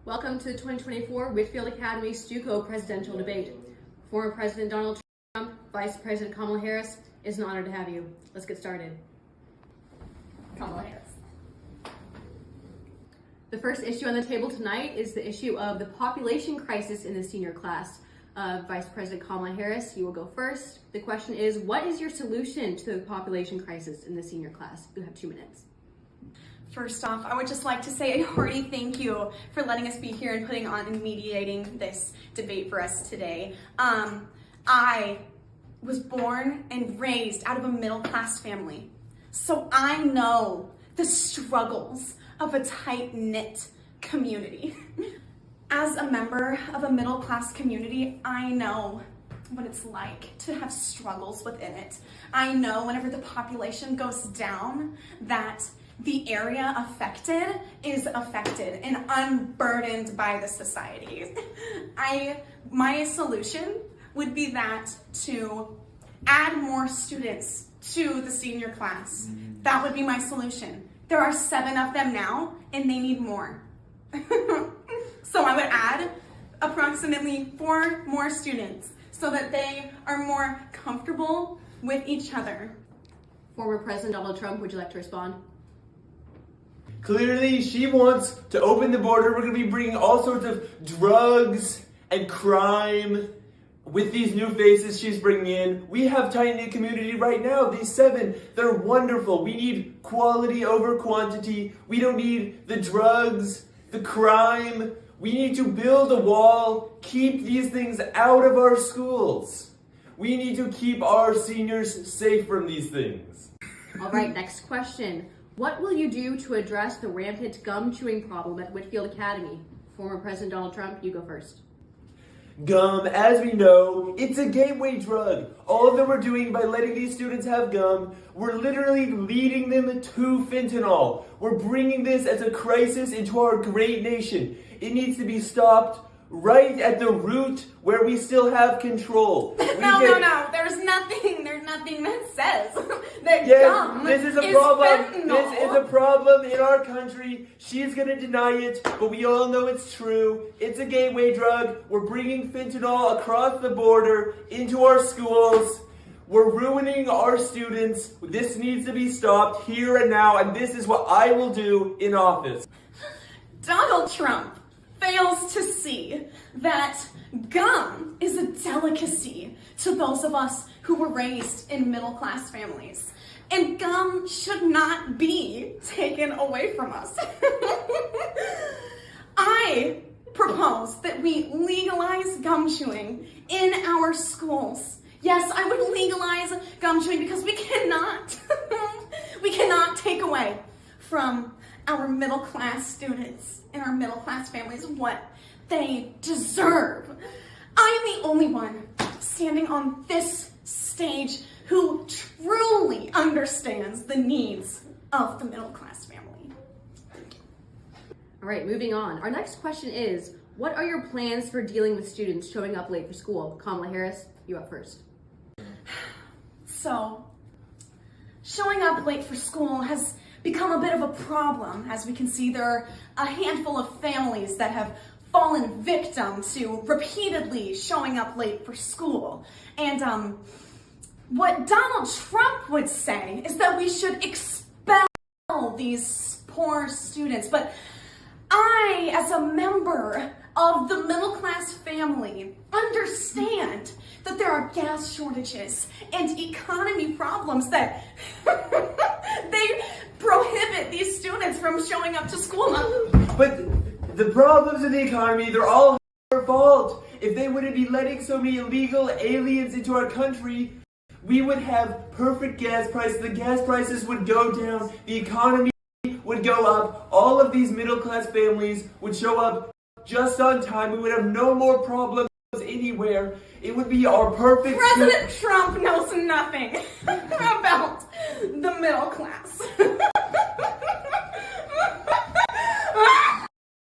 Welcome to the 2024 Whitfield Academy StuCo presidential debate. Former President Donald Trump, Vice President Kamala Harris, it's an honor to have you. Let's get started. Kamala Harris. The first issue on the table tonight is the issue of the population crisis in the senior class. Vice President Kamala Harris, you will go first. The question is, what is your solution to the population crisis in the senior class? You have 2 minutes. First off, I would just like to say a hearty thank you for letting us be here and putting on and mediating this debate for us today. I was born and raised out of a middle-class family, so I know the struggles of a tight-knit community. As a member of a middle-class community, I know what it's like to have struggles within it. I know whenever the population goes down that the area affected is affected and unburdened by the society. My solution would be that to add more students to the senior class. That would be my solution. There are 7 of them now and they need more. So I would add approximately 4 more students so that they are more comfortable with each other. Former President Donald Trump, would you like to respond? Clearly, she wants to open the border. We're going to be bringing all sorts of drugs and crime with these new faces she's bringing in. We have tight-knit community right now. These 7, they're wonderful. We need quality over quantity. We don't need the drugs, the crime. We need to build a wall, keep these things out of our schools. We need to keep our seniors safe from these things. All right, next question. What will you do to address the rampant gum chewing problem at Whitfield Academy? Former President Donald Trump, you go first. Gum, as we know, it's a gateway drug. All that we're doing by letting these students have gum, we're literally leading them to fentanyl. We're bringing this as a crisis into our great nation. It needs to be stopped right at the root where we still have control. No. There's nothing that says that gum this is a is problem. fentanyl. This is a problem in our country. She's going to deny it, but we all know it's true. It's a gateway drug. We're bringing fentanyl across the border into our schools. We're ruining our students. This needs to be stopped here and now, and this is what I will do in office. Donald Trump fails to see that gum is a delicacy to those of us who were raised in middle-class families. And gum should not be taken away from us. I propose that we legalize gum chewing in our schools. Yes, I would legalize gum chewing because we cannot take away from our middle-class students and our middle-class families what they deserve. I am the only one standing on this stage who truly understands the needs of the middle-class family. All right, moving on. Our next question is, what are your plans for dealing with students showing up late for school? Kamala Harris, you up first. So, showing up late for school has become a bit of a problem. As we can see, there are a handful of families that have fallen victim to repeatedly showing up late for school. And what Donald Trump would say is that we should expel these poor students. But I, as a member of the middle-class family, understand that there are gas shortages and economy problems that they prohibit these students from showing up to school. But the problems in the economy, they're all our fault. If they wouldn't be letting so many illegal aliens into our country, we would have perfect gas prices. The gas prices would go down. The economy would go up. All of these middle-class families would show up just on time. We would have no more problems anywhere. It would be our perfect... President Trump knows nothing about the middle class.